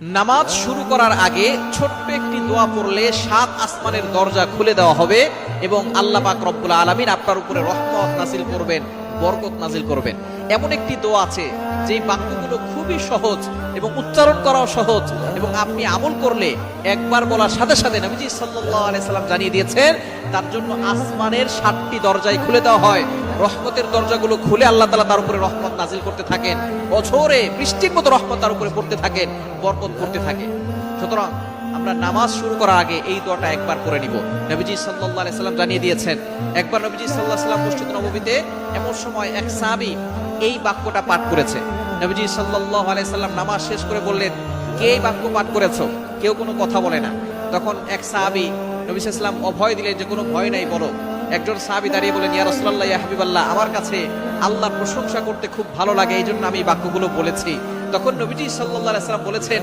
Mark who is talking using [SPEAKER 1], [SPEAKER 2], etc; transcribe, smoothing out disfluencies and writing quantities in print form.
[SPEAKER 1] নামাজ শুরু করার আগে ছোট্ট একটি দোয়া পড়লে 7 আসমানের দরজা খুলে দেওয়া হবে এবং আল্লাহ পাক রব্বুল আলামিন আপনার উপরে রহমত নাজিল করবেন, বরকত নাজিল করবেন। এমন একটি দোয়া আছে যেই বাক্যগুলো খুবই সহজ এবং উচ্চারণ করাও সহজ এবং আপনি আমল করলে একবার বলার সাথে সাথে নবীজি সাল্লাল্লাহু আলাইহি সাল্লাম জানিয়ে দিয়েছেন তার জন্য আসমানের 7টি দরজাই খুলে দেওয়া হয়। রহমতের দরজাগুলো খুলে আল্লাহ তাআলা তার উপরে রহমত নাজিল করতে থাকেন, অঝোরে বৃষ্টির মতো রহমত তার উপরে পড়তে থাকেন, বরকত করতে থাকে। সুতরাং আমরা নামাজ শুরু করার আগে এই দোয়াটা একবার করে নিব। নবীজি সাল্লাল্লাহু আলাইহি সাল্লাম জানিয়ে দিয়েছেন, একবার নবীজি সাল্লাল্লাহু আলাইহি সাল্লাম মসজিদ নববীতে এমন সময় এক সাহাবী এই বাক্যটা পাঠ করেছে। নবীজি সাল্লাল্লাহু আলাইহি সাল্লাম নামাজ শেষ করে বললেন, কে এই বাক্য পাঠ করেছো? কেউ কোনো কথা বলে না। তখন এক সাহাবী নবী সাল্লাল্লাহু আলাইহি সাল্লাম অভয় দিলেন যে কোনো ভয় নাই, বলো। একজন সাহাবী দাঁড়িয়ে বলেন, ইয়া রাসূলুল্লাহ, ইয়া হাবিবাল্লাহ, আমার কাছে আল্লাহর প্রশংসা করতে খুব ভালো লাগে, এই জন্য আমি বাক্যগুলো বলেছি। তখন নবীজি সাল্লাল্লাহু আলাইহি সাল্লাম বলেছেন,